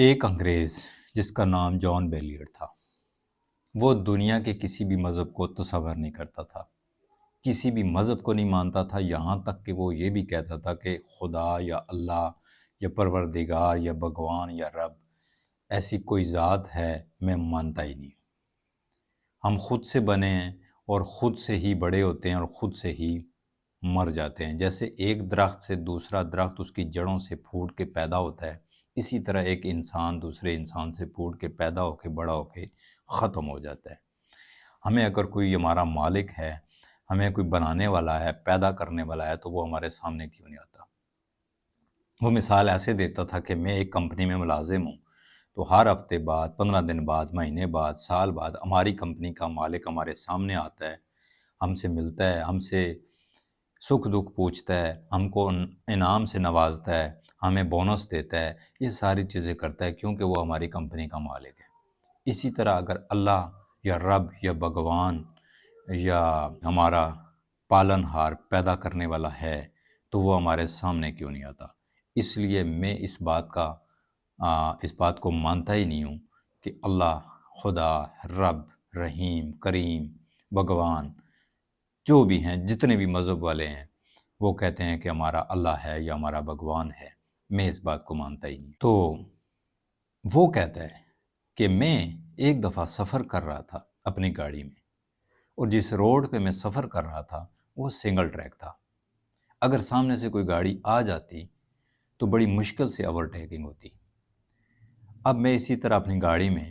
ایک انگریز جس کا نام جان بیلیٹ تھا، وہ دنیا کے کسی بھی مذہب کو تصور نہیں کرتا تھا، کسی بھی مذہب کو نہیں مانتا تھا، یہاں تک کہ وہ یہ بھی کہتا تھا کہ خدا یا اللہ یا پروردگار یا بھگوان یا رب ایسی کوئی ذات ہے میں مانتا ہی نہیں۔ ہم خود سے بنے ہیں اور خود سے ہی بڑے ہوتے ہیں اور خود سے ہی مر جاتے ہیں۔ جیسے ایک درخت سے دوسرا درخت اس کی جڑوں سے پھوٹ کے پیدا ہوتا ہے، اسی طرح ایک انسان دوسرے انسان سے پھوٹ کے پیدا ہو کے بڑا ہو کے ختم ہو جاتا ہے۔ ہمیں اگر کوئی ہمارا مالک ہے، ہمیں کوئی بنانے والا ہے، پیدا کرنے والا ہے، تو وہ ہمارے سامنے کیوں نہیں آتا؟ وہ مثال ایسے دیتا تھا کہ میں ایک کمپنی میں ملازم ہوں، تو ہر ہفتے بعد، 15 دن بعد، مہینے بعد، سال بعد ہماری کمپنی کا مالک ہمارے سامنے آتا ہے، ہم سے ملتا ہے، ہم سے سکھ دکھ پوچھتا ہے، ہم کو انعام سے نوازتا ہے، ہمیں بونس دیتا ہے، یہ ساری چیزیں کرتا ہے کیونکہ وہ ہماری کمپنی کا مالک ہے۔ اسی طرح اگر اللہ یا رب یا بھگوان یا ہمارا پالن ہار پیدا کرنے والا ہے تو وہ ہمارے سامنے کیوں نہیں آتا؟ اس لیے میں اس بات کو مانتا ہی نہیں ہوں کہ اللہ، خدا، رب، رحیم، کریم، بھگوان جو بھی ہیں، جتنے بھی مذہب والے ہیں، وہ کہتے ہیں کہ ہمارا اللہ ہے یا ہمارا بھگوان ہے، میں اس بات کو مانتا ہی نہیں۔ تو وہ کہتا ہے کہ میں ایک دفعہ سفر کر رہا تھا اپنی گاڑی میں، اور جس روڈ پہ میں سفر کر رہا تھا وہ سنگل ٹریک تھا۔ اگر سامنے سے کوئی گاڑی آ جاتی تو بڑی مشکل سے اوورٹیکنگ ہوتی۔ اب میں اسی طرح اپنی گاڑی میں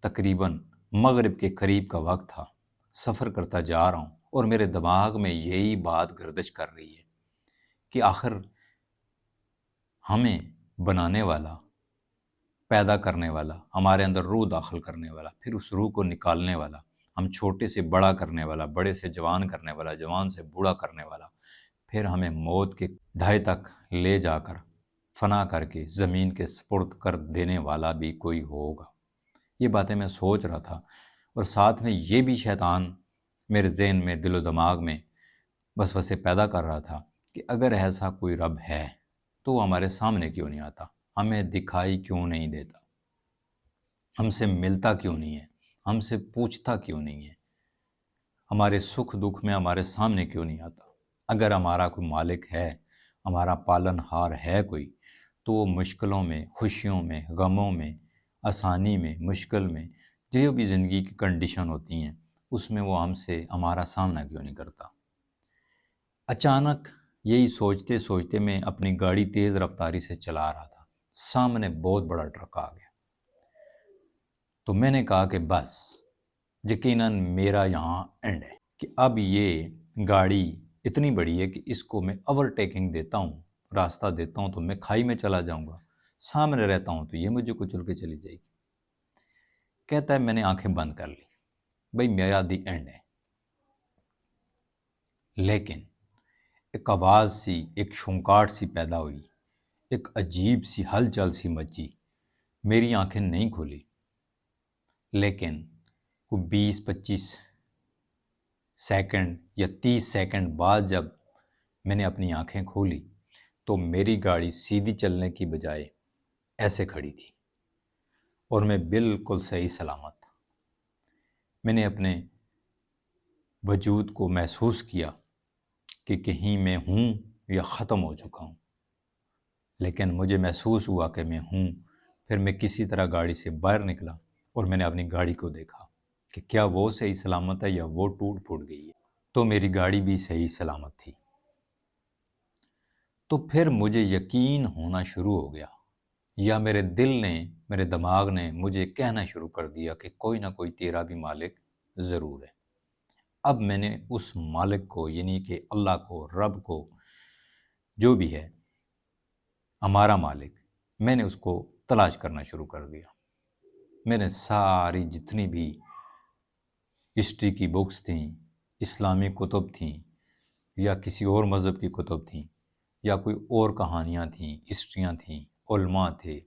تقریباً مغرب کے قریب کا وقت تھا، سفر کرتا جا رہا ہوں، اور میرے دماغ میں یہی بات گردش کر رہی ہے کہ آخر ہمیں بنانے والا، پیدا کرنے والا، ہمارے اندر روح داخل کرنے والا، پھر اس روح کو نکالنے والا، ہم چھوٹے سے بڑا کرنے والا، بڑے سے جوان کرنے والا، جوان سے بوڑھا کرنے والا، پھر ہمیں موت کے ڈھائی تک لے جا کر فنا کر کے زمین کے سپرد کر دینے والا بھی کوئی ہوگا۔ یہ باتیں میں سوچ رہا تھا، اور ساتھ میں یہ بھی شیطان میرے ذہن میں، دل و دماغ میں وسوسے پیدا کر رہا تھا کہ اگر ایسا کوئی رب ہے تو وہ ہمارے سامنے کیوں نہیں آتا، ہمیں دکھائی کیوں نہیں دیتا، ہم سے ملتا کیوں نہیں ہے، ہم سے پوچھتا کیوں نہیں ہے، ہمارے سکھ دکھ میں ہمارے سامنے کیوں نہیں آتا۔ اگر ہمارا کوئی مالک ہے، ہمارا پالن ہار ہے کوئی، تو وہ مشکلوں میں، خوشیوں میں، غموں میں، آسانی میں، مشکل میں، جو بھی زندگی کی کنڈیشن ہوتی ہیں، اس میں وہ ہم سے ہمارا سامنا کیوں نہیں کرتا؟ اچانک یہی سوچتے سوچتے میں اپنی گاڑی تیز رفتاری سے چلا رہا تھا، سامنے بہت بڑا ٹرک آ گیا، تو میں نے کہا کہ بس یقیناً میرا یہاں اینڈ ہے، کہ اب یہ گاڑی اتنی بڑی ہے کہ اس کو میں اوورٹیکنگ دیتا ہوں، راستہ دیتا ہوں تو میں کھائی میں چلا جاؤں گا، سامنے رہتا ہوں تو یہ مجھے کچل کے چلی جائے گی۔ کہتا ہے میں نے آنکھیں بند کر لی، بھئی میرا دی اینڈ ہے، لیکن ایک آواز سی، ایک شونکاٹ سی پیدا ہوئی، ایک عجیب سی ہلچل سی مچی، میری آنکھیں نہیں کھولی، لیکن کوئی 20-25 سیکنڈ یا 30 سیکنڈ بعد جب میں نے اپنی آنکھیں کھولی تو میری گاڑی سیدھی چلنے کی بجائے ایسے کھڑی تھی، اور میں بالکل صحیح سلامت تھا۔ میں نے اپنے وجود کو محسوس کیا کہ کہیں میں ہوں یا ختم ہو چکا ہوں، لیکن مجھے محسوس ہوا کہ میں ہوں۔ پھر میں کسی طرح گاڑی سے باہر نکلا اور میں نے اپنی گاڑی کو دیکھا کہ کیا وہ صحیح سلامت ہے یا وہ ٹوٹ پھوٹ گئی ہے، تو میری گاڑی بھی صحیح سلامت تھی۔ تو پھر مجھے یقین ہونا شروع ہو گیا، یا میرے دل نے، میرے دماغ نے مجھے کہنا شروع کر دیا کہ کوئی نہ کوئی تیرا بھی مالک ضرور ہے۔ اب میں نے اس مالک کو، یعنی کہ اللہ کو، رب کو، جو بھی ہے ہمارا مالک، میں نے اس کو تلاش کرنا شروع کر دیا۔ میں نے ساری جتنی بھی ہسٹری کی بکس تھیں، اسلامی کتب تھیں، یا کسی اور مذہب کی کتب تھیں، یا کوئی اور کہانیاں تھیں، ہسٹریاں تھیں، علماء تھے،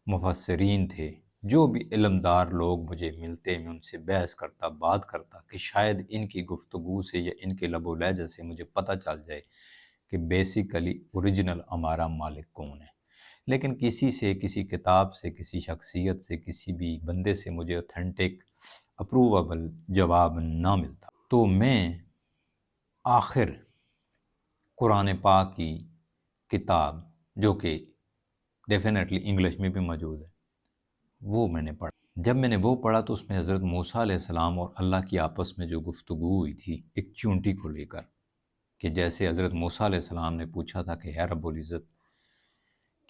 مفسرین تھے، جو بھی علمدار لوگ مجھے ملتے، میں ان سے بحث کرتا، بات کرتا کہ شاید ان کی گفتگو سے یا ان کے لب و لہجے سے مجھے پتہ چل جائے کہ بیسیکلی اوریجنل ہمارا مالک کون ہے۔ لیکن کسی سے، کسی کتاب سے، کسی شخصیت سے، کسی بھی بندے سے مجھے اوتھینٹک اپروویبل جواب نہ ملتا، تو میں آخر قرآن پاک کی کتاب، جو کہ ڈیفینیٹلی انگلش میں بھی موجود ہے، وہ میں نے پڑھا۔ جب میں نے وہ پڑھا تو اس میں حضرت موسیٰ علیہ السلام اور اللہ کی آپس میں جو گفتگو ہوئی تھی ایک چونٹی کو لے کر، کہ جیسے حضرت موسیٰ علیہ السلام نے پوچھا تھا کہ اے رب العزت،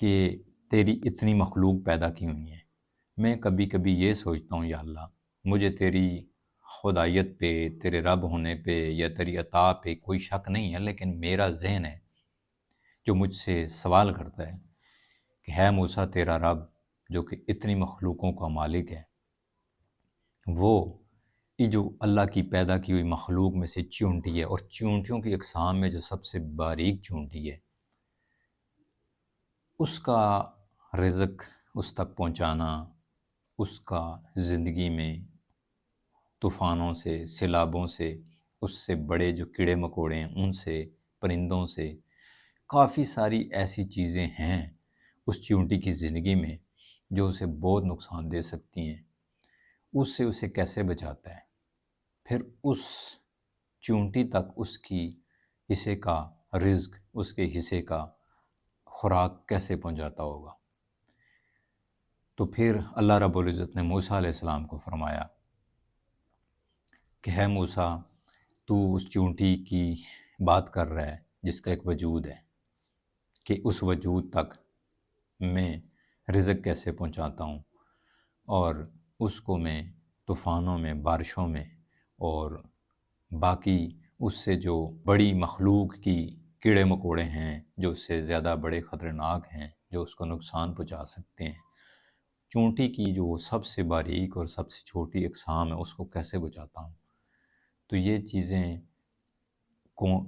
کہ تیری اتنی مخلوق پیدا کی ہوئی ہیں، میں کبھی کبھی یہ سوچتا ہوں یا اللہ، مجھے تیری خدائیت پہ، تیرے رب ہونے پہ یا تیری عطا پہ کوئی شک نہیں ہے، لیکن میرا ذہن ہے جو مجھ سے سوال کرتا ہے کہ ہے موسیٰ، تیرا رب جو کہ اتنی مخلوقوں کا مالک ہے، وہ یہ جو اللہ کی پیدا کی ہوئی مخلوق میں سے چونٹی ہے، اور چونٹیوں کی اقسام میں جو سب سے باریک چونٹی ہے، اس کا رزق اس تک پہنچانا، اس کا زندگی میں طوفانوں سے، سیلابوں سے، اس سے بڑے جو کیڑے مکوڑے ہیں ان سے، پرندوں سے، کافی ساری ایسی چیزیں ہیں اس چونٹی کی زندگی میں جو اسے بہت نقصان دے سکتی ہیں، اس سے اسے کیسے بچاتا ہے؟ پھر اس چونٹی تک اس کی حصے کا رزق، اس کے حصے کا خوراک کیسے پہنچاتا ہوگا؟ تو پھر اللہ رب العزت نے موسیٰ علیہ السلام کو فرمایا کہ ہے موسیٰ، تو اس چونٹی کی بات کر رہا ہے جس کا ایک وجود ہے، کہ اس وجود تک میں رزق کیسے پہنچاتا ہوں، اور اس کو میں طوفانوں میں، بارشوں میں، اور باقی اس سے جو بڑی مخلوق کی کیڑے مکوڑے ہیں جو اس سے زیادہ بڑے خطرناک ہیں، جو اس کو نقصان پہنچا سکتے ہیں، چونٹی کی جو سب سے باریک اور سب سے چھوٹی اقسام ہے اس کو کیسے بچاتا ہوں؟ تو یہ چیزیں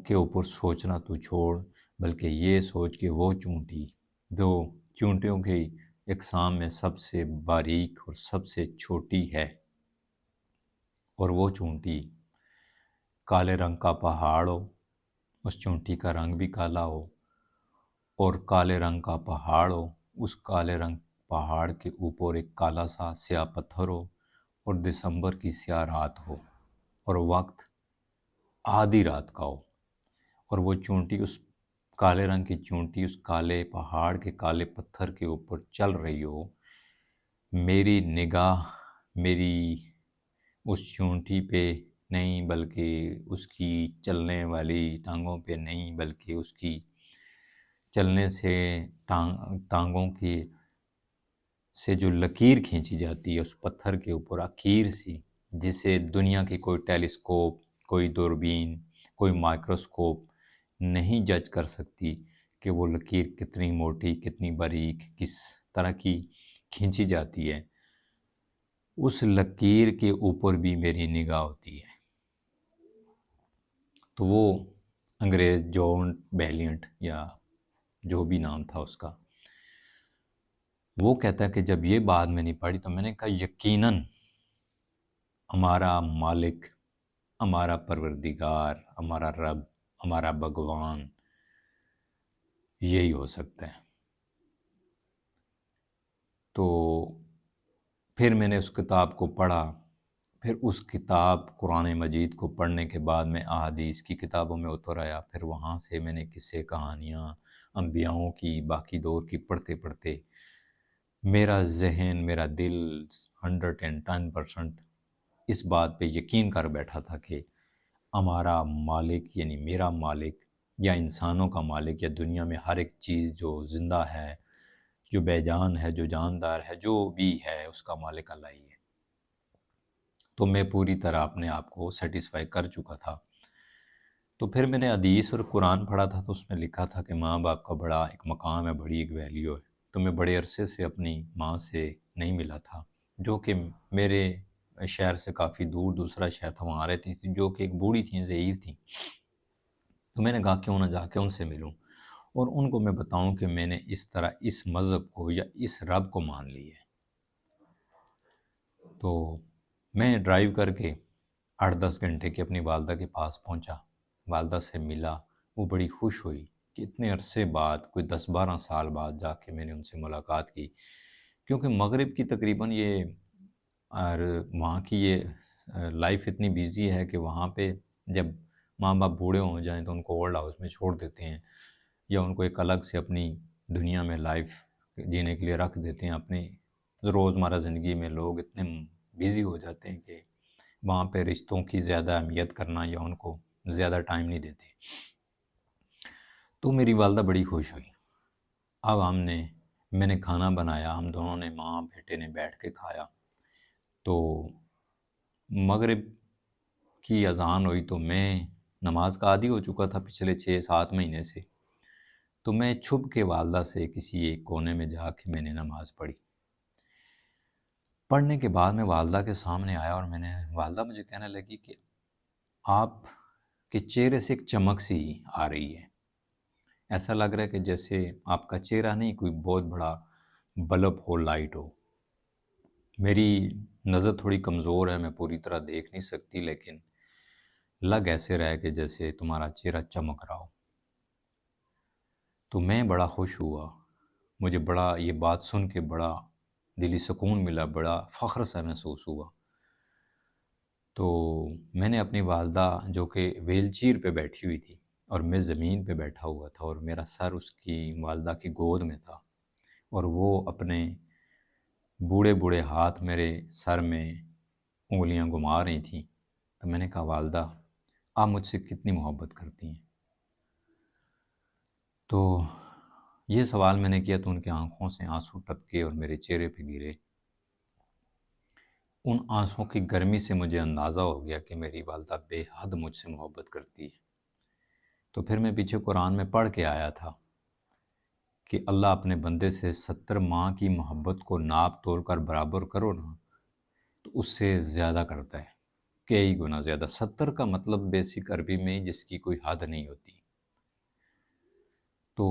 کے اوپر سوچنا تو چھوڑ، بلکہ یہ سوچ کہ وہ چونٹی جو چونٹیوں کی اقسام میں سب سے باریک اور سب سے چھوٹی ہے، اور وہ چونٹی کالے رنگ کا پہاڑ ہو، اس چونٹی کا رنگ بھی کالا ہو، اور کالے رنگ کا پہاڑ ہو، اس کالے رنگ پہاڑ کے اوپر ایک کالا سا سیاہ پتھر ہو، اور دسمبر کی سیاہ رات ہو، اور وقت آدھی رات کا ہو، اور وہ چونٹی، اس کالے رنگ کی چونٹی اس کالے پہاڑ کے کالے پتھر کے اوپر چل رہی ہو، میری نگاہ میری اس چونٹی پہ نہیں، بلکہ اس کی چلنے والی ٹانگوں پہ نہیں، بلکہ اس کی چلنے سے ٹانگوں کی سے جو لکیر کھینچی جاتی ہے اس پتھر کے اوپر، اخیر سی، جسے دنیا کی کوئی ٹیلیسکوپ، کوئی دوربین، کوئی مائکروسکوپ نہیں جج کر سکتی کہ وہ لکیر کتنی موٹی، کتنی باریک، کس طرح کی کھینچی جاتی ہے، اس لکیر کے اوپر بھی میری نگاہ ہوتی ہے۔ تو وہ انگریز جان بیلینٹ، یا جو بھی نام تھا اس کا، وہ کہتا ہے کہ جب یہ بات میں نے پڑھی تو میں نے کہا یقیناً ہمارا مالک، ہمارا پروردگار، ہمارا رب، ہمارا بھگوان یہی ہو سکتا ہے۔ تو پھر میں نے اس کتاب کو پڑھا، پھر اس کتاب قرآن مجید کو پڑھنے کے بعد میں احادیث کی کتابوں میں اتر آیا، پھر وہاں سے میں نے قصے، کہانیاں، انبیاؤں کی، باقی دور کی پڑھتے پڑھتے میرا ذہن، میرا دل 110% اس بات پہ یقین کر بیٹھا تھا کہ ہمارا مالک، یعنی میرا مالک، یا انسانوں کا مالک، یا دنیا میں ہر ایک چیز جو زندہ ہے، جو بے جان ہے، جو جاندار ہے، جو بھی ہے، اس کا مالک اللہ ہی ہے۔ تو میں پوری طرح اپنے آپ کو سیٹسفائی کر چکا تھا۔ تو پھر میں نے حدیث اور قرآن پڑھا تھا، تو اس میں لکھا تھا کہ ماں باپ کا بڑا ایک مقام ہے، بڑی ایک ویلیو ہے۔ تو میں بڑے عرصے سے اپنی ماں سے نہیں ملا تھا، جو کہ میرے شہر سے کافی دور دوسرا شہر تھا، وہاں رہتی تھی، جو کہ ایک بوڑھی تھیں، ضعیف تھیں۔ تو میں نے کہا کیوں نہ جا کے ان سے ملوں، اور ان کو میں بتاؤں کہ میں نے اس طرح اس مذہب کو یا اس رب کو مان لی ہے۔ تو میں ڈرائیو کر کے 8-10 گھنٹے کی اپنی والدہ کے پاس پہنچا، والدہ سے ملا، وہ بڑی خوش ہوئی کہ اتنے عرصے بعد، کوئی 10-12 سال بعد جا کے میں نے ان سے ملاقات کی، کیونکہ مغرب کی تقریباً یہ اور وہاں کی یہ لائف اتنی بیزی ہے کہ وہاں پہ جب ماں باپ بوڑھے ہو جائیں تو ان کو اولڈ ہاؤس میں چھوڑ دیتے ہیں، یا ان کو ایک الگ سے اپنی دنیا میں لائف جینے کے لیے رکھ دیتے ہیں۔ اپنی روزمرہ زندگی میں لوگ اتنے بیزی ہو جاتے ہیں کہ وہاں پہ رشتوں کی زیادہ اہمیت کرنا یا ان کو زیادہ ٹائم نہیں دیتے۔ تو میری والدہ بڑی خوش ہوئی۔ اب میں نے کھانا بنایا، ہم دونوں نے، ماں بیٹے نے بیٹھ کے کھایا۔ تو مغرب کی اذان ہوئی تو میں نماز کا عادی ہو چکا تھا پچھلے 6-7 مہینے سے، تو میں چھپ کے والدہ سے کسی ایک کونے میں جا کے میں نے نماز پڑھی۔ پڑھنے کے بعد میں والدہ کے سامنے آیا اور والدہ مجھے کہنے لگی کہ آپ کے چہرے سے ایک چمک سی آ رہی ہے، ایسا لگ رہا ہے کہ جیسے آپ کا چہرہ نہیں، کوئی بہت بڑا بلب ہو، لائٹ ہو۔ میری نظر تھوڑی کمزور ہے، میں پوری طرح دیکھ نہیں سکتی، لیکن لگ ایسے رہا ہے کہ جیسے تمہارا چہرہ چمک رہا ہو۔ تو میں بڑا خوش ہوا، مجھے بڑا یہ بات سن کے بڑا دلی سکون ملا، بڑا فخر سا محسوس ہوا۔ تو میں نے اپنی والدہ جو کہ ویل چیئر پہ بیٹھی ہوئی تھی اور میں زمین پہ بیٹھا ہوا تھا اور میرا سر اس کی والدہ کی گود میں تھا، اور وہ اپنے بوڑھے بوڑھے ہاتھ میرے سر میں انگلیاں گھما رہی تھیں، تو میں نے کہا والدہ آپ مجھ سے کتنی محبت کرتی ہیں؟ تو یہ سوال میں نے کیا تو ان کی آنکھوں سے آنسو ٹپکے اور میرے چہرے پہ گرے۔ ان آنسوں کی گرمی سے مجھے اندازہ ہو گیا کہ میری والدہ بے حد مجھ سے محبت کرتی ہے۔ تو پھر میں پیچھے قرآن میں پڑھ کے آیا تھا کہ اللہ اپنے بندے سے 70 ماہ کی محبت کو ناپ تول کر برابر کرو نا تو اس سے زیادہ کرتا ہے، کئی گنا زیادہ۔ 70 کا مطلب بیسک عربی میں جس کی کوئی حد نہیں ہوتی۔ تو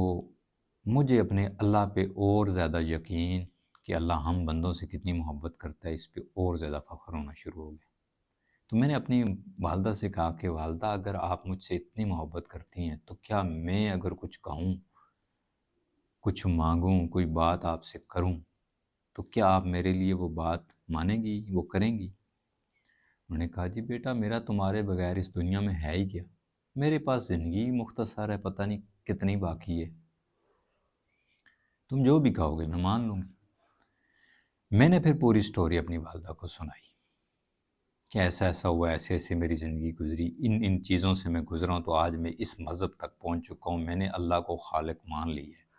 مجھے اپنے اللہ پہ اور زیادہ یقین کہ اللہ ہم بندوں سے کتنی محبت کرتا ہے، اس پہ اور زیادہ فخر ہونا شروع ہو گیا۔ تو میں نے اپنی والدہ سے کہا کہ والدہ اگر آپ مجھ سے اتنی محبت کرتی ہیں تو کیا میں اگر کچھ کہوں، کچھ مانگوں، کوئی بات آپ سے کروں تو کیا آپ میرے لیے وہ بات مانیں گی، وہ کریں گی؟ انہوں نے کہا جی بیٹا میرا تمہارے بغیر اس دنیا میں ہے ہی کیا، میرے پاس زندگی مختصر ہے، پتہ نہیں کتنی باقی ہے، تم جو بھی کہو گے میں مان لوں گی۔ میں نے پھر پوری سٹوری اپنی والدہ کو سنائی کہ ایسا ایسا ہوا، ایسے ایسے میری زندگی گزری، ان چیزوں سے میں گزرا ہوں، تو آج میں اس مذہب تک پہنچ چکا ہوں، میں نے اللہ کو خالق مان لی ہے۔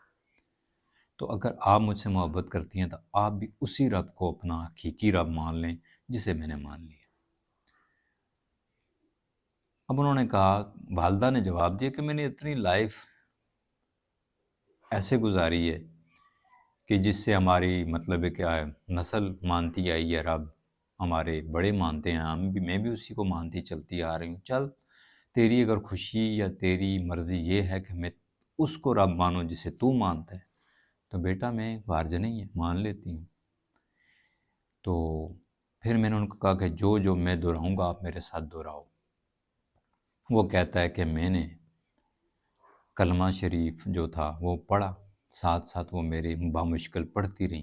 تو اگر آپ مجھ سے محبت کرتی ہیں تو آپ بھی اسی رب کو اپنا حقیقی رب مان لیں جسے میں نے مان لیا۔ اب انہوں نے کہا، والدہ نے جواب دیا کہ میں نے اتنی لائف ایسے گزاری ہے کہ جس سے ہماری مطلب ہے کیا ہے، نسل مانتی آئی ہے رب، ہمارے بڑے مانتے ہیں، میں بھی اسی کو مانتی چلتی آ رہی ہوں، چل تیری اگر خوشی یا تیری مرضی یہ ہے کہ میں اس کو رب مانوں جسے تو مانتا ہے تو بیٹا میں حرج نہیں ہے، مان لیتی ہوں۔ تو پھر میں نے ان کو کہا کہ جو میں دہراؤں گا آپ میرے ساتھ دہراؤ۔ وہ کہتا ہے کہ میں نے کلمہ شریف جو تھا وہ پڑھا، ساتھ ساتھ وہ میرے بامشکل پڑھتی رہیں،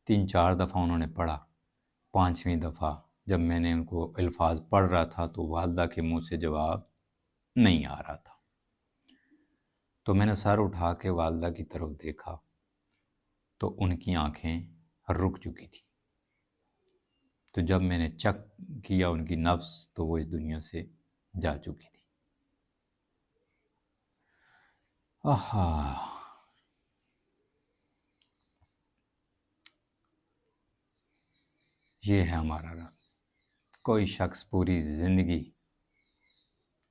3-4 دفعہ انہوں نے پڑھا۔ 5ویں دفعہ جب میں نے ان کو الفاظ پڑھ رہا تھا تو والدہ کے منہ سے جواب نہیں آ رہا تھا، تو میں نے سر اٹھا کے والدہ کی طرف دیکھا تو ان کی آنکھیں رک چکی تھی۔ تو جب میں نے چیک کیا ان کی نبض تو وہ اس دنیا سے جا چکی تھی۔ آہا، یہ ہے ہمارا رب۔ کوئی شخص پوری زندگی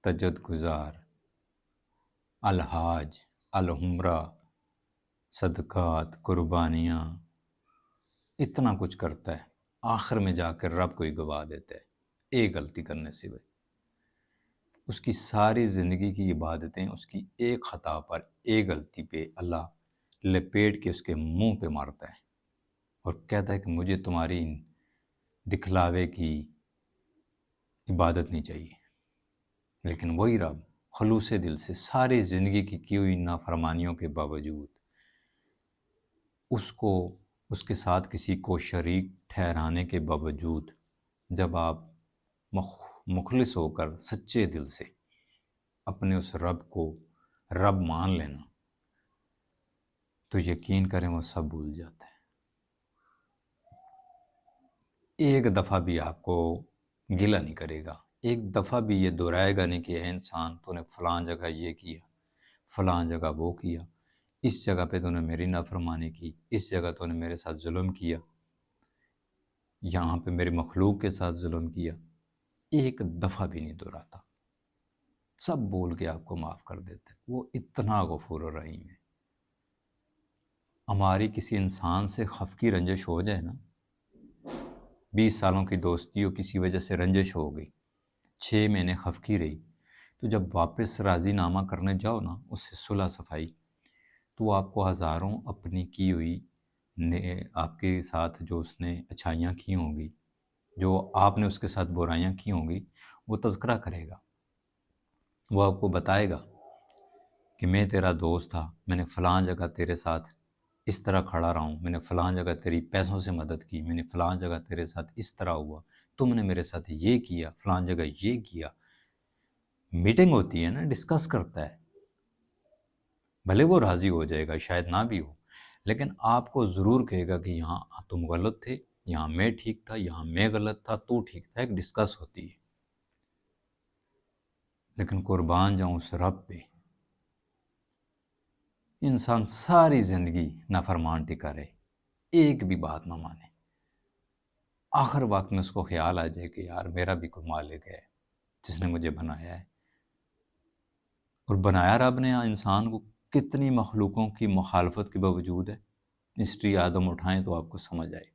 تجد گزار، الحاج، العمرہ، صدقات، قربانیاں، اتنا کچھ کرتا ہے، آخر میں جا کر رب کو ہی گوا دیتا ہے ایک غلطی کرنے سے۔ اس کی ساری زندگی کی عبادتیں اس کی ایک خطا پر، ایک غلطی پہ اللہ لپیٹ کے اس کے منہ پہ مارتا ہے اور کہتا ہے کہ مجھے تمہاری دکھلاوے کی عبادت نہیں چاہیے۔ لیکن وہی رب خلوص دل سے ساری زندگی کی ہوئی نافرمانیوں کے باوجود اس کے ساتھ کسی کو شریک ٹھہرانے کے باوجود جب آپ مخلص ہو کر سچے دل سے اپنے اس رب کو رب مان لینا تو یقین کریں وہ سب بھول جاتا ہے۔ ایک دفعہ بھی آپ کو گلہ نہیں کرے گا، ایک دفعہ بھی یہ دہرائے گا نہیں کہ اے انسان تو نے فلاں جگہ یہ کیا، فلاں جگہ وہ کیا، اس جگہ پہ تو نے میری نافرمانی کی، اس جگہ تو نے میرے ساتھ ظلم کیا، یہاں پہ میری مخلوق کے ساتھ ظلم کیا۔ ایک دفعہ بھی نہیں دہراتا، سب بول کے آپ کو معاف کر دیتا ہے۔ وہ اتنا غفور الرحیم ہے۔ ہماری کسی انسان سے خف کی رنجش ہو جائے نا، 20 سالوں کی دوستی ہو، کسی وجہ سے رنجش ہو گئی، 6 مہینے خف کی رہی، تو جب واپس راضی نامہ کرنے جاؤ نا اس سے صلح صفائی، تو آپ کو ہزاروں اپنی کی ہوئی آپ کے ساتھ جو اس نے اچھائیاں کی ہوں گی، جو آپ نے اس کے ساتھ برائیاں کی ہوں گی، وہ تذکرہ کرے گا۔ وہ آپ کو بتائے گا کہ میں تیرا دوست تھا، میں نے فلاں جگہ تیرے ساتھ اس طرح کھڑا رہا ہوں، میں نے فلاں جگہ تیری پیسوں سے مدد کی، میں نے فلاں جگہ تیرے ساتھ اس طرح ہوا، تم نے میرے ساتھ یہ کیا، فلاں جگہ یہ کیا۔ میٹنگ ہوتی ہے نا، ڈسکس کرتا ہے، بھلے وہ راضی ہو جائے گا، شاید نہ بھی ہو، لیکن آپ کو ضرور کہے گا کہ یہاں تم غلط تھے، یہاں میں ٹھیک تھا، یہاں میں غلط تھا، تو ٹھیک تھا، ایک ڈسکس ہوتی ہے۔ لیکن قربان جاؤں اس رب پہ، انسان ساری زندگی نافرمان ٹکا رہے، ایک بھی بات نہ مانے، آخر وقت میں اس کو خیال آ جائے کہ یار میرا بھی کوئی مالک ہے جس نے مجھے بنایا ہے۔ اور بنایا رب نے انسان کو کتنی مخلوقوں کی مخالفت کے باوجود ہے۔ ہسٹری آدم اٹھائیں تو آپ کو سمجھ آئے۔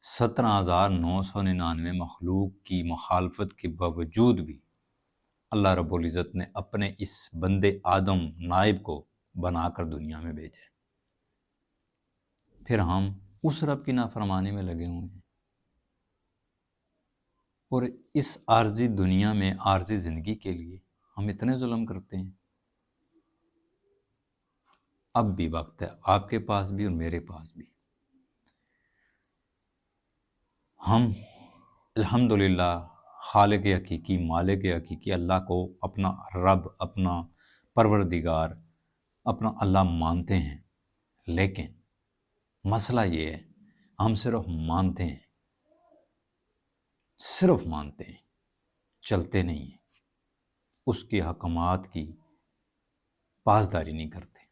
17,999 مخلوق کی مخالفت کے باوجود بھی اللہ رب العزت نے اپنے اس بندے آدم نائب کو بنا کر دنیا میں بھیجا ہے۔ پھر ہم اس رب کی نافرمانی میں لگے ہوئے ہیں، اور اس عارضی دنیا میں عارضی زندگی کے لیے ہم اتنے ظلم کرتے ہیں۔ اب بھی وقت ہے، آپ کے پاس بھی اور میرے پاس بھی۔ ہم الحمدللہ خالق حقیقی، مالک حقیقی اللہ کو اپنا رب، اپنا پروردگار، اپنا اللہ مانتے ہیں، لیکن مسئلہ یہ ہے ہم صرف مانتے ہیں، صرف مانتے ہیں، چلتے نہیں ہیں، اس کے حکمات کی پاسداری نہیں کرتے۔